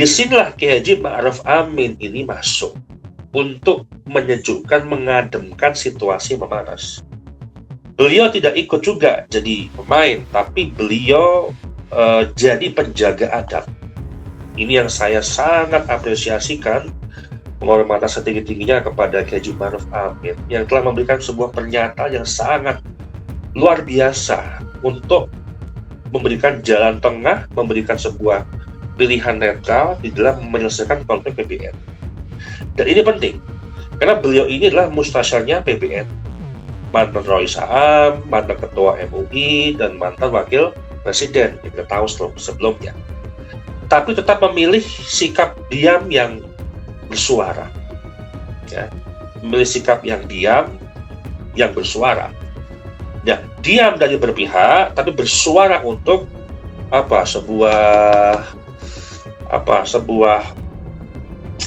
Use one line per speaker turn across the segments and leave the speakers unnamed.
Disinilah Kiai Haji Ma'ruf Amin ini masuk untuk menyejukkan, mengademkan situasi memanas. Beliau tidak ikut juga jadi pemain, tapi beliau jadi penjaga adab. Ini yang saya sangat apresiasikan, penghormatan setinggi-tingginya kepada Kiai Haji Ma'ruf Amin yang telah memberikan sebuah pernyataan yang sangat luar biasa untuk memberikan jalan tengah, memberikan sebuah pilihan netral di dalam menyelesaikan konflik PBN. Dan ini penting, karena beliau ini adalah mustasyarnya PBN, mantan Roy Saam, mantan Ketua MUI, dan mantan Wakil Presiden yang kita tahu sebelumnya. Tapi tetap memilih sikap diam yang bersuara, ya, memilih sikap yang diam, yang bersuara. Ya, diam dari berpihak, tapi bersuara untuk sebuah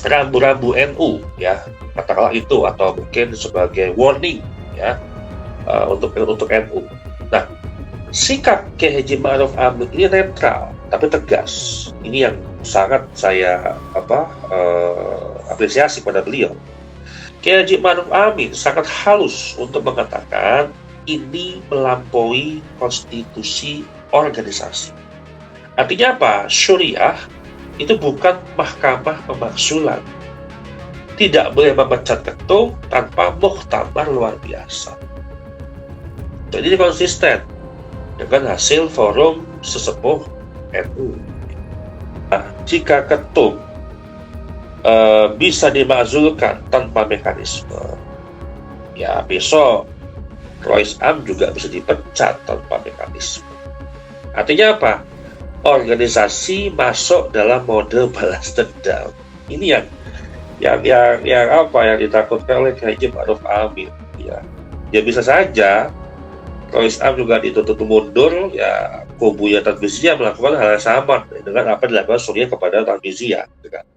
rambu-rambu NU, ya, katakanlah itu, atau mungkin sebagai warning, ya, untuk NU. Nah, sikap Kiai Haji Ma'ruf Amin ini netral tapi tegas. Ini yang sangat saya apresiasi pada beliau. Kiai Haji Ma'ruf Amin sangat halus untuk mengatakan ini melampaui konstitusi organisasi. Artinya apa? Syuriah itu bukan mahkamah pemakzulan. Tidak boleh memecat ketum tanpa muktamar luar biasa. Jadi ini konsisten dengan hasil forum sesepuh NU. Nah, jika ketum bisa dimakzulkan tanpa mekanisme, ya besok Roy Saam juga bisa dipecat tanpa mekanisme. Artinya apa? Organisasi masuk dalam mode balas dendam. Ini yang ditakutkan oleh Kiai Haji Ma'ruf Amin. Ya bisa saja Roy Saam juga dituntut mundur, ya kubunya Tanfiziyah melakukan hal yang sama dengan apa dilakukan Suriah kepada Tanfiziyah, kan?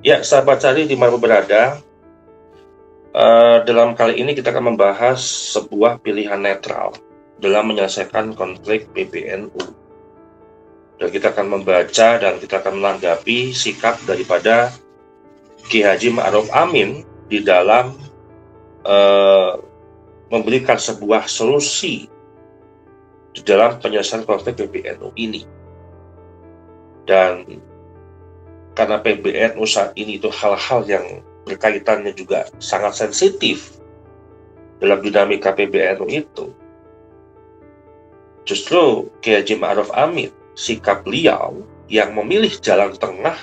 Ya, sahabat Sari dimanapun berada, dalam kali ini kita akan membahas sebuah pilihan netral dalam menyelesaikan konflik PBNU. Dan kita akan membaca dan kita akan menanggapi sikap daripada Kiai Haji Ma'ruf Amin di dalam memberikan sebuah solusi di dalam penyelesaian konflik PBNU ini. Dan karena PBNU saat ini itu hal-hal yang berkaitannya juga sangat sensitif dalam dinamika PBNU itu, justru Kiai Haji Ma'ruf Amin, sikap beliau yang memilih jalan tengah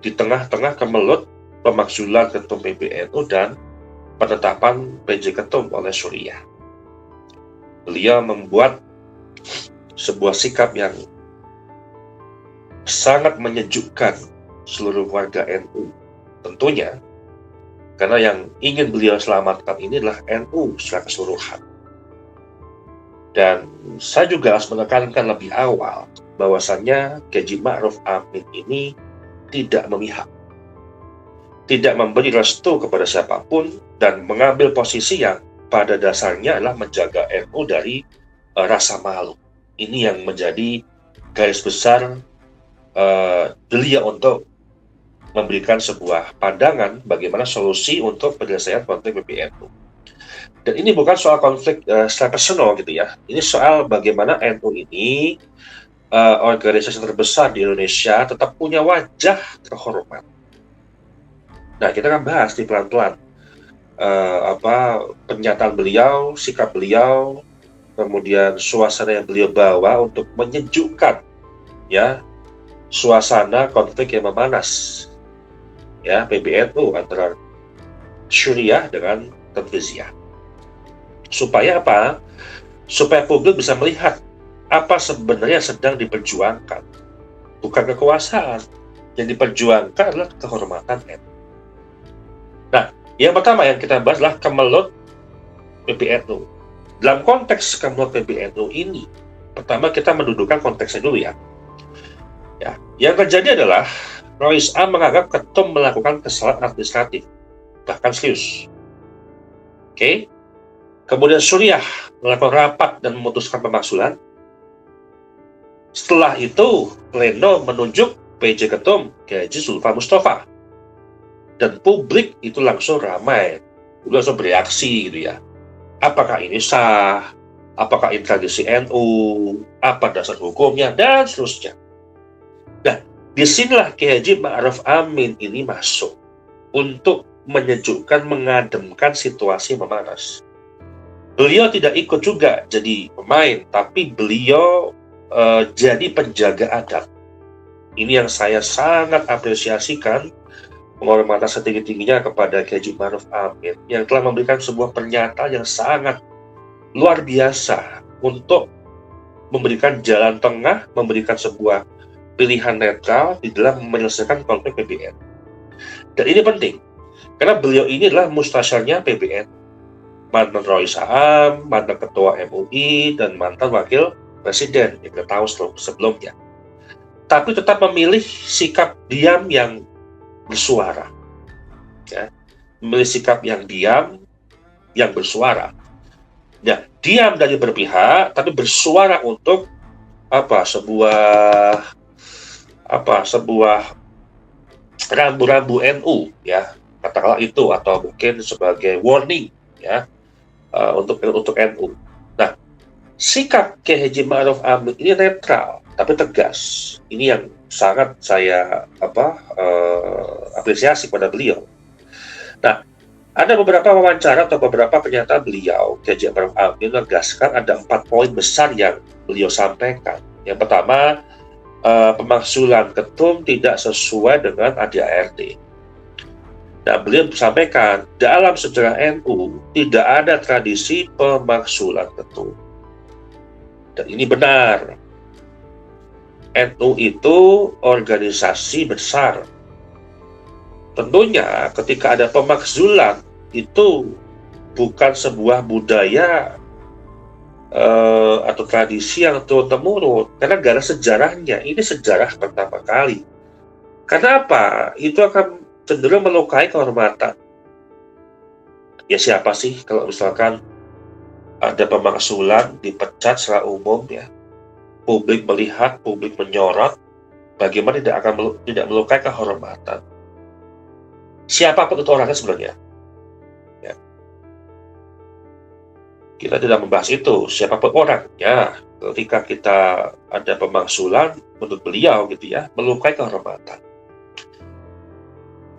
di tengah-tengah kemelut pemakzulan ketum PBNU dan penetapan PJ ketum oleh Suriah. Beliau membuat sebuah sikap yang sangat menyejukkan seluruh warga NU, tentunya karena yang ingin beliau selamatkan ini adalah NU secara keseluruhan. Dan saya juga harus menekankan lebih awal bahwasannya Kiai Haji Ma'ruf Amin ini tidak memihak, tidak memberi restu kepada siapapun, dan mengambil posisi yang pada dasarnya adalah menjaga NU dari rasa malu. Ini yang menjadi garis besar beliau untuk memberikan sebuah pandangan bagaimana solusi untuk penyelesaian konflik PBNU. Dan ini bukan soal konflik secara personal gitu ya. Ini soal bagaimana NU ini organisasi terbesar di Indonesia tetap punya wajah terhormat. Nah, kita akan bahas di pelan-pelan pernyataan beliau, sikap beliau, kemudian suasana yang beliau bawa untuk menyejukkan, ya, suasana konflik yang memanas, ya, PBNU antara Syuriah dengan Tanfiziyah. Supaya apa? Supaya publik bisa melihat apa sebenarnya sedang diperjuangkan. Bukan kekuasaan, yang diperjuangkan adalah kehormatan NU. Nah, yang pertama yang kita bahas adalah kemelut PBNU. Dalam konteks kemelut PBNU ini, pertama kita mendudukan konteksnya dulu ya. Yang terjadi adalah Rois A menganggap ketum melakukan kesalahan administratif, bahkan serius. Oke. Kemudian Suriah melakukan rapat dan memutuskan pemaksulan. Setelah itu, pleno menunjuk PJ Ketum Kiai Haji Zulfa Mustafa. Dan publik itu langsung ramai, langsung bereaksi gitu ya. Apakah ini sah? Apakah ini tradisi NU? Apa dasar hukumnya? Dan seterusnya. Nah, disinilah Kiai Haji Ma'ruf Amin ini masuk untuk menyejukkan, mengademkan situasi memanas. Beliau tidak ikut juga jadi pemain, tapi beliau jadi penjaga adat. Ini yang saya sangat apresiasikan, penghormatan setinggi-tingginya kepada Kiai Haji Ma'ruf Amin yang telah memberikan sebuah pernyataan yang sangat luar biasa untuk memberikan jalan tengah, memberikan sebuah pilihan netral di dalam menyelesaikan konflik PBN. Dan ini penting, karena beliau ini adalah mustasyarnya PBN, mantan Rois Am, mantan Ketua MUI, dan mantan Wakil Presiden yang kita tahu sebelumnya. Tapi tetap memilih sikap diam yang bersuara. Ya. Memilih sikap yang diam, yang bersuara. Ya, diam dari berpihak, tapi bersuara untuk sebuah rambu-rambu NU, ya, katakanlah itu, atau mungkin sebagai warning, ya, untuk NU. Nah, sikap Kiai Haji Ma'ruf Amin ini netral tapi tegas. Ini yang sangat saya apresiasi pada beliau. Nah, ada beberapa wawancara atau beberapa pernyataan beliau, Kiai Haji Ma'ruf Amin menegaskan ada 4 poin besar yang beliau sampaikan. Yang pertama, pemaksulan ketum tidak sesuai dengan ADART. Nah, beliau sampaikan, dalam sejarah NU tidak ada tradisi pemaksulan ketum. Dan ini benar. NU itu organisasi besar. Tentunya ketika ada pemakzulan itu bukan sebuah budaya atau tradisi yang turun-temurun, karena gak ada sejarahnya. Ini sejarah pertama kali. Karena apa? Itu akan cenderung melukai kehormatan. Ya siapa sih kalau misalkan ada pemaksulan, dipecat secara umum, ya, publik melihat, publik menyorot, bagaimana tidak melukai kehormatan. Siapapun itu orangnya sebenarnya. Ya. Kita tidak membahas itu, siapapun orangnya. Ketika kita ada pemaksulan, menurut beliau gitu ya, melukai kehormatan,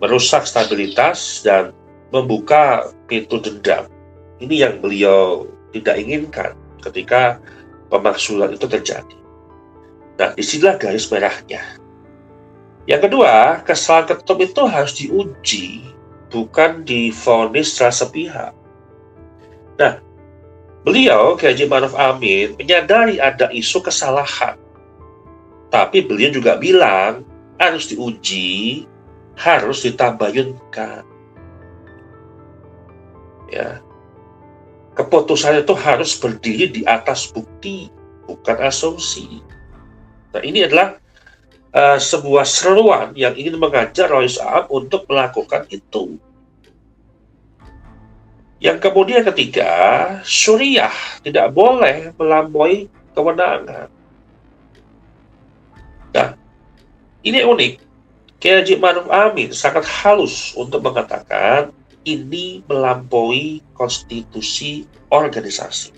merusak stabilitas dan membuka pintu dendam. Ini yang beliau tidak inginkan ketika pemaksulan itu terjadi. Nah, disinilah garis merahnya. Yang kedua, kesalahan ketum itu harus diuji, bukan divonis secara sepihak. Nah, beliau, Kiai Haji Ma'ruf Amin, menyadari ada isu kesalahan. Tapi beliau juga bilang, harus diuji, harus ditabayunkan. Ya. Keputusan itu harus berdiri di atas bukti, bukan asumsi. Nah, ini adalah sebuah seruan yang ingin mengajak Rois Am untuk melakukan itu. Yang kemudian ketiga, Suriah tidak boleh melampaui kewenangan. Nah, ini unik. Kiai Haji Ma'ruf Amin sangat halus untuk mengatakan ini melampaui konstitusi organisasi.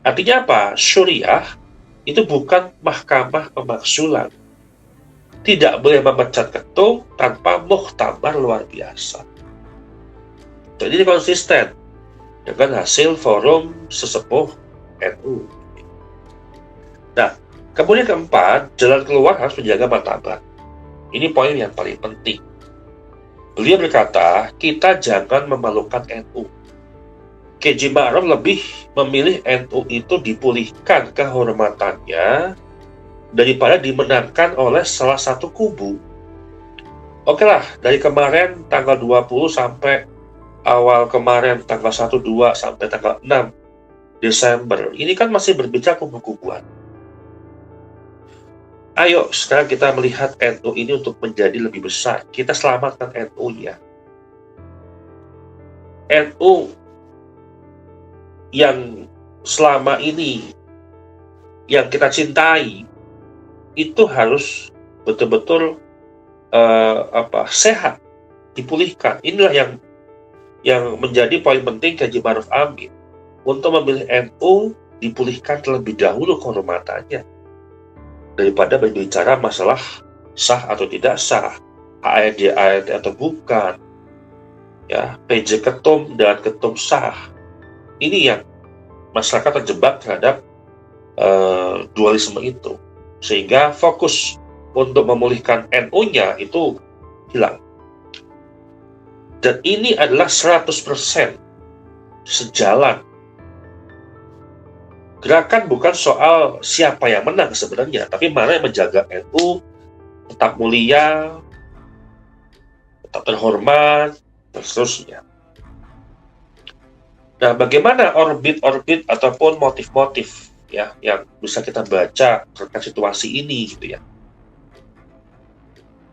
Artinya apa? Suriah itu bukan mahkamah pemaksulan. Tidak boleh memecat ketum tanpa muktamar luar biasa. Jadi ini konsisten dengan hasil forum sesepuh NU. Nah, kemudian keempat, jalan keluar harus menjaga martabat. Ini poin yang paling penting. Beliau berkata, kita jangan memalukan NU. Kiai Haji Ma'ruf lebih memilih NU itu dipulihkan kehormatannya daripada dimenangkan oleh salah satu kubu. Oke lah, dari kemarin tanggal 20 sampai awal kemarin tanggal 1, 2 sampai tanggal 6 Desember, ini kan masih berbicara kubu-kubuan. Ayo sekarang kita melihat NU ini untuk menjadi lebih besar. Kita selamatkan NU ya. NU yang selama ini yang kita cintai itu harus betul-betul sehat, dipulihkan. Inilah yang menjadi poin penting Haji Ma'ruf Amin untuk memilih NU, dipulihkan terlebih dahulu kehormatannya daripada berbicara masalah sah atau tidak sah, ARD atau bukan, ya, PJ ketum dan ketum sah. Ini yang masyarakat terjebak terhadap dualisme itu, sehingga fokus untuk memulihkan NU-nya itu hilang. Dan ini adalah 100% sejalan. Gerakan bukan soal siapa yang menang sebenarnya, tapi mana yang menjaga NU tetap mulia, tetap terhormat, dan seterusnya. Nah, bagaimana orbit-orbit ataupun motif-motif ya yang bisa kita baca terkait situasi ini gitu ya.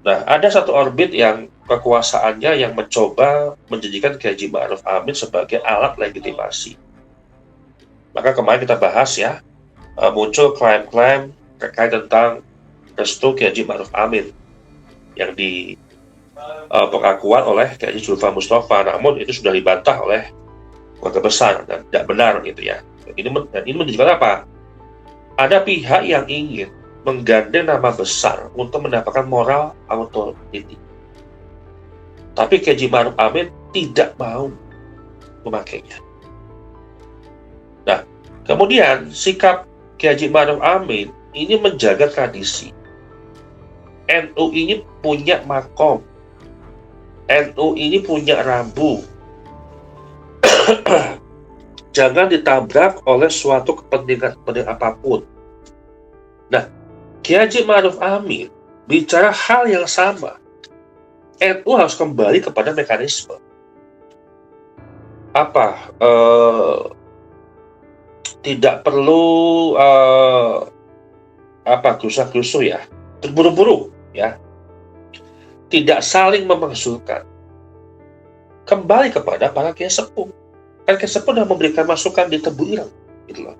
Nah, ada satu orbit yang kekuasaannya yang mencoba menjadikan Haji Ma'ruf Amin sebagai alat legitimasi. Maka kemarin kita bahas ya, muncul klaim-klaim terkait tentang restu Haji Ma'ruf Amin yang di pengakuan oleh Haji Zulfa Mustafa, namun itu sudah dibantah oleh keluarga besar dan tidak benar gitu ya. Ini menunjukkan apa? Ada pihak yang ingin menggandeng nama besar untuk mendapatkan moral authority. Tapi Haji Ma'ruf Amin tidak mau memakainya. Nah, kemudian sikap Haji Ma'ruf Amin ini menjaga tradisi. NU ini punya makom. NU ini punya rambu. Jangan ditabrak oleh suatu kepentingan apapun. Nah, Haji Ma'ruf Amin bicara hal yang sama. NU harus kembali kepada mekanisme. Tidak perlu gerusa-gerusu ya, terburu-buru ya, tidak saling memakzulkan. Kembali kepada para kiai sepuh. Kan kiai sepuh sudah memberikan masukan di Tebu Ireng, gitu loh.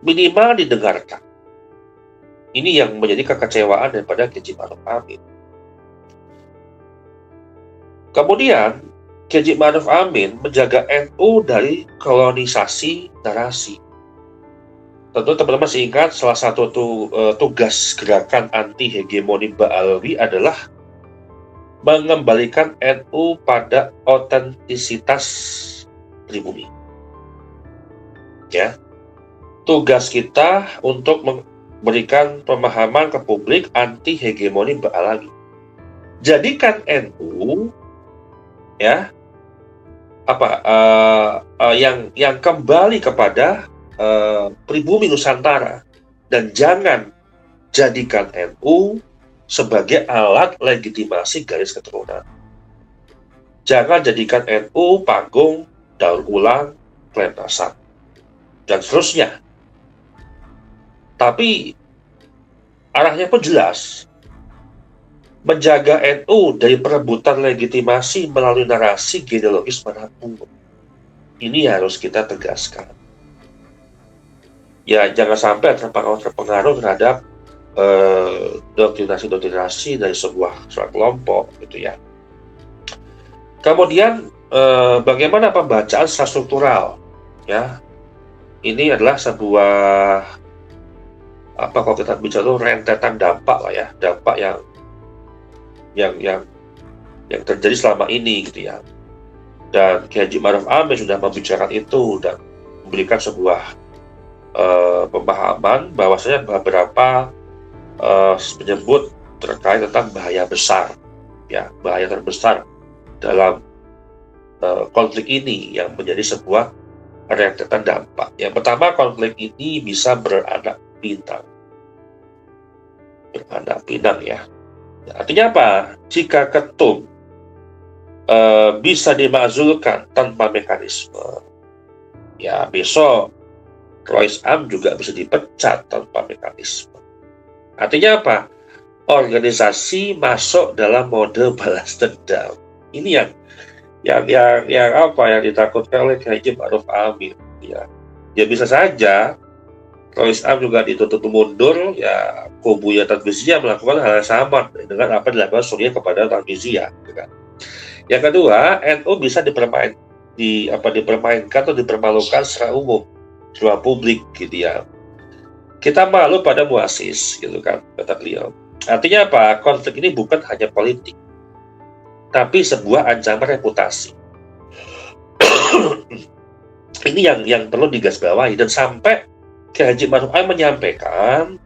Minimal didengarkan. Ini yang menjadi kekecewaan daripada Haji Ma'ruf Amin. Kemudian Haji Ma'ruf Amin menjaga NU dari kolonisasi narasi. Tentu teman-teman masih ingat salah satu tugas gerakan anti hegemoni Ba'alawi adalah mengembalikan NU pada otentisitas pribumi. Ya, tugas kita untuk memberikan pemahaman ke publik anti hegemoni Ba'alawi. Jadikan NU ya yang kembali kepada pribumi Nusantara, dan jangan jadikan NU sebagai alat legitimasi garis keturunan. Jangan jadikan NU panggung daur ulang klaim nasab dan seterusnya. Tapi arahnya pun jelas, menjaga NU dari perebutan legitimasi melalui narasi genealogis manapun. Ini harus kita tegaskan. Ya, jangan sampai terpengaruh terhadap doktrinasi dari sebuah kelompok gitu ya. Kemudian bagaimana pembacaan secara struktural ya. Ini adalah sebuah kalau kita bicara rentetan dampak lah ya, dampak yang terjadi selama ini gitu ya. Dan Haji Ma'ruf Amin sudah membicarakan itu dan memberikan sebuah pemahaman bahwasanya beberapa menyebut terkait tentang bahaya besar ya, bahaya terbesar dalam konflik ini yang menjadi sebuah rentetan dampak. Yang pertama, konflik ini bisa beranak pinang ya. Artinya apa? Jika ketum bisa dimakzulkan tanpa mekanisme, ya besok Rois Am juga bisa dipecat tanpa mekanisme. Artinya apa? Organisasi masuk dalam mode balas dendam. Ini yang apa yang ditakutkan oleh Haji Ma'ruf Amin. Ya bisa saja Rois Am juga dituntut mundur, ya kubunya Tarmiziyah melakukan hal yang sama dengan apa dilakukan Suriah kepada Tarmiziyah. Yang kedua, NU bisa dipermainkan atau dipermalukan secara umum di ruang publik gitu ya. Kita malu pada muasis gitu kan, kata beliau. Artinya apa? Konflik ini bukan hanya politik, tapi sebuah ancaman reputasi. Ini yang perlu digarisbawahi, dan sampai Haji Ma'ruf Amin menyampaikan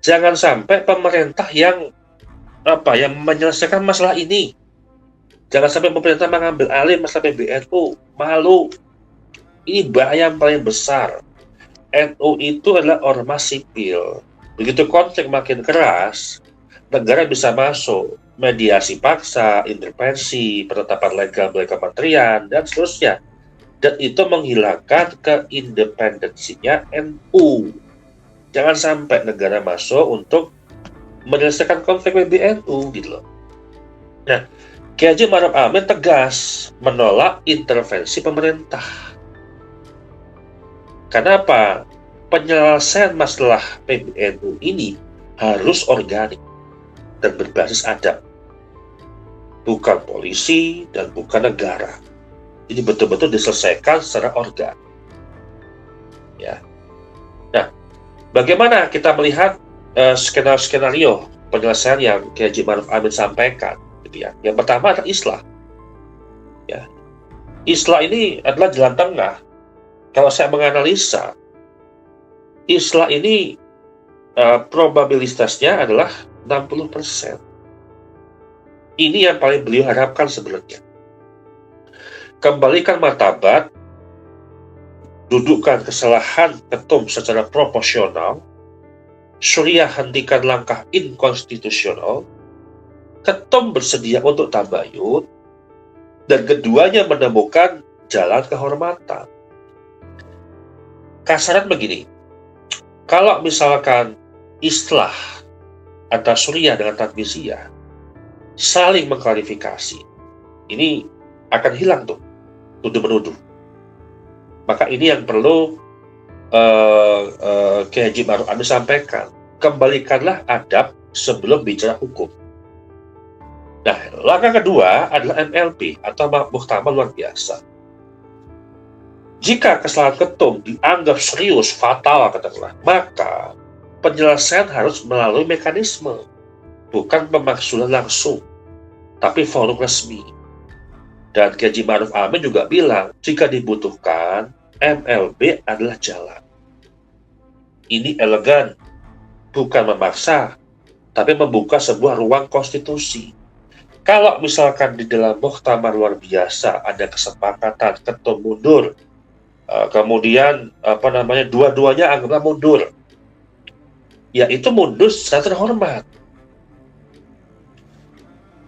jangan sampai pemerintah yang menyelesaikan masalah ini. Jangan sampai pemerintah mengambil alih masalah PBNU. Malu. Ini bahaya yang paling besar. NU itu adalah ormas sipil. Begitu konflik makin keras, negara bisa masuk, mediasi paksa, intervensi, penetapan legal oleh kementerian, dan seterusnya. Dan itu menghilangkan keindependensinya NU. Jangan sampai negara masuk untuk menyelesaikan konflik PBNU gitu loh. Nah, Haji Ma'ruf Amin tegas menolak intervensi pemerintah. Kenapa? Penyelesaian masalah PBNU ini harus organik dan berbasis adab, bukan polisi dan bukan negara. Ini betul-betul diselesaikan secara organik. Ya. Nah, bagaimana kita melihat skenario penyelesaian yang Haji Ma'ruf Amin sampaikan? Gitu ya. Yang pertama adalah islah. Ya. Islah ini adalah jalan tengah. Kalau saya menganalisa, islah ini probabilitasnya adalah 60%. Ini yang paling beliau harapkan sebenarnya. Kembalikan martabat, dudukkan kesalahan ketum secara proporsional, Suriah hentikan langkah inkonstitusional, ketum bersedia untuk tabayun, dan keduanya menemukan jalan kehormatan. Kasaran begini, kalau misalkan islah antara Suriah dengan Tarmiziyah saling mengklarifikasi, ini akan hilang tuh tuduh-menuduh. Maka ini yang perlu Haji Ma'ruf Amin sampaikan. Kembalikanlah adab sebelum bicara hukum. Nah, langkah kedua adalah MLP atau Muktamar Luar Biasa. Jika kesalahan ketum dianggap serius, fatal katakanlah, maka penyelesaian harus melalui mekanisme, bukan pemakzulan langsung, tapi forum resmi. Dan Haji Ma'ruf Amin juga bilang, jika dibutuhkan, MLB adalah jalan. Ini elegan, bukan memaksa, tapi membuka sebuah ruang konstitusi. Kalau misalkan di dalam Muktamar Luar Biasa ada kesepakatan ketum mundur, kemudian dua-duanya anggaplah mundur, ya itu mundur secara terhormat.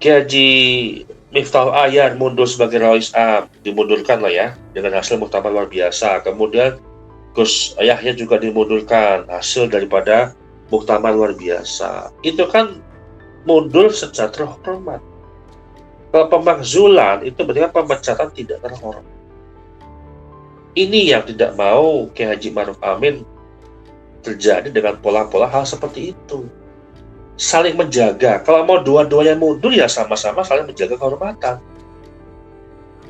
Haji Miftahul Ayan mundur sebagai Rois Am, dimundurkan lah ya dengan hasil Muktamar Luar Biasa. Kemudian Gus Yahya juga dimundurkan hasil daripada Muktamar Luar Biasa. Itu kan mundur secara terhormat. Kalau pemakzulan itu berarti pemecatan tidak terhormat. Ini yang tidak mau Haji Ma'ruf Amin terjadi dengan pola-pola hal seperti itu. Saling menjaga. Kalau mau dua-duanya mundur, ya sama-sama saling menjaga kehormatan.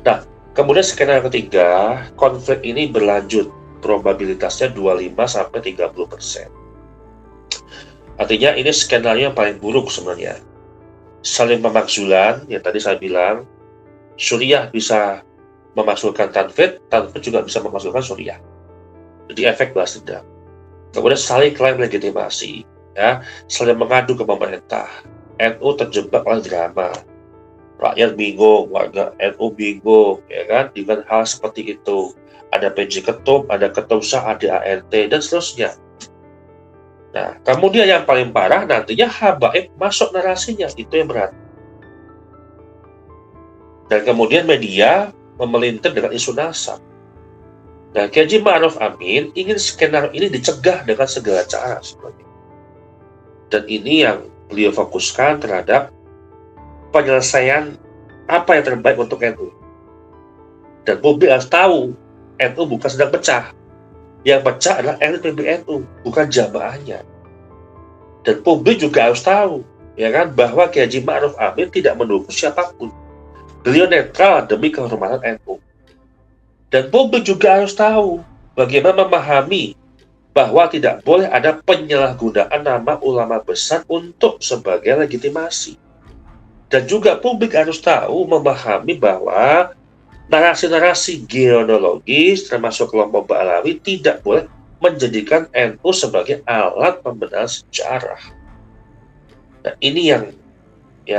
Nah, kemudian skenario ketiga, konflik ini berlanjut. Probabilitasnya 25-30%. Artinya ini skenario yang paling buruk sebenarnya. Saling pemakzulan, yang tadi saya bilang, Suriah bisa memakzulkan Tanfid juga bisa memakzulkan Suriah. Jadi efek balas dendam. Kemudian saling klaim legitimasi. Ya, saling mengadu ke pemerintah. NU terjebak oleh drama, rakyat bingung, warga NU bingung, ya kan, dengan hal seperti itu. Ada PJ Ketum, ada Ketum Sah, ada ART, dan seterusnya. Nah, kemudian yang paling parah nantinya habaib masuk narasinya, itu yang berat. Dan kemudian media memelintir dengan isu nasab. Nah, Kiai Haji Ma'ruf Amin ingin skenario ini dicegah dengan segala cara sebenarnya. Dan ini yang beliau fokuskan terhadap penyelesaian apa yang terbaik untuk NU. Dan publik harus tahu, NU bukan sedang pecah. Yang pecah adalah elit PBNU, bukan jamaahnya. Dan publik juga harus tahu, ya kan, bahwa Kiai Haji Ma'ruf Amin tidak mendukung siapapun. Beliau netral demi kehormatan NU. Dan publik juga harus tahu bagaimana memahami bahwa tidak boleh ada penyalahgunaan nama ulama besar untuk sebagai legitimasi. Dan juga publik harus tahu, memahami bahwa narasi-narasi genealogis termasuk kelompok Ba'alawi tidak boleh menjadikan NU sebagai alat pembenaran sejarah. Nah, ini yang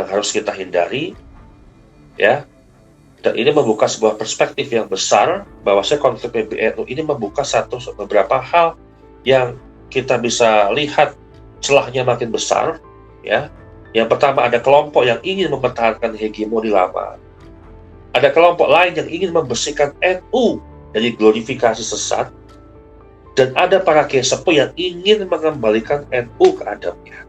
harus kita hindari, ya. Dan ini membuka sebuah perspektif yang besar bahwa konflik PBNU ini membuka beberapa hal yang kita bisa lihat celahnya makin besar, ya. Yang pertama, ada kelompok yang ingin mempertahankan hegemoni lama. Ada kelompok lain yang ingin membersihkan NU dari glorifikasi sesat. Dan ada para kiai sepuh yang ingin mengembalikan NU ke adabnya.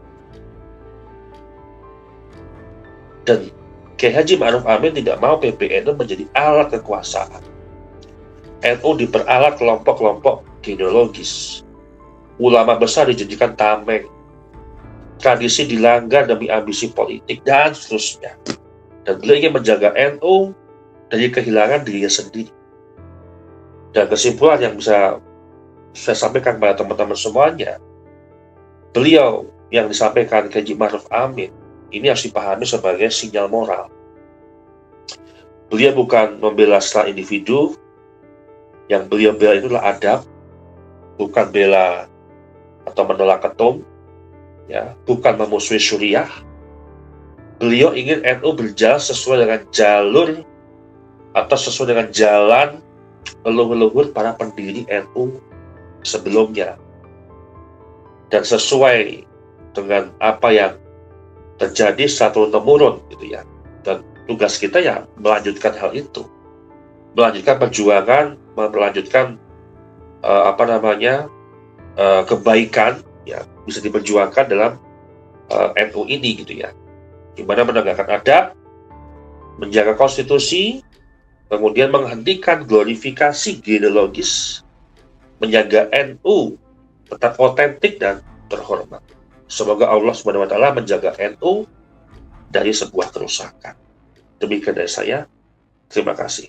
Dan Kiai Haji Ma'ruf Amin tidak mau PBNU menjadi alat kekuasaan. NU diperalat kelompok-kelompok genealogis. Ulama besar dijadikan tameng. Tradisi dilanggar demi ambisi politik, dan seterusnya. Dan beliau ingin menjaga NU dari kehilangan dirinya sendiri. Dan kesimpulan yang bisa saya sampaikan kepada teman-teman semuanya, beliau yang disampaikan Kiai Haji Ma'ruf Amin ini harus dipahami sebagai sinyal moral. Beliau bukan membela secara individu, yang beliau bela itulah adab, bukan bela atau menolak ketum, ya, bukan memusuhi syuriah. Beliau ingin NU berjalan sesuai dengan jalur atau sesuai dengan jalan leluhur para pendiri NU sebelumnya, dan sesuai dengan apa yang terjadi secara turun-temurun, gitu ya. Dan tugas kita ya melanjutkan hal itu, melanjutkan perjuangan, melanjutkan kebaikan, ya, bisa diperjuangkan dalam NU ini, gitu ya. Dimana menegakkan adab, menjaga konstitusi, kemudian menghentikan glorifikasi genealogis, menjaga NU tetap otentik dan terhormat. Semoga Allah SWT menjaga NU dari sebuah kerusakan. Demikian dari saya. Terima kasih.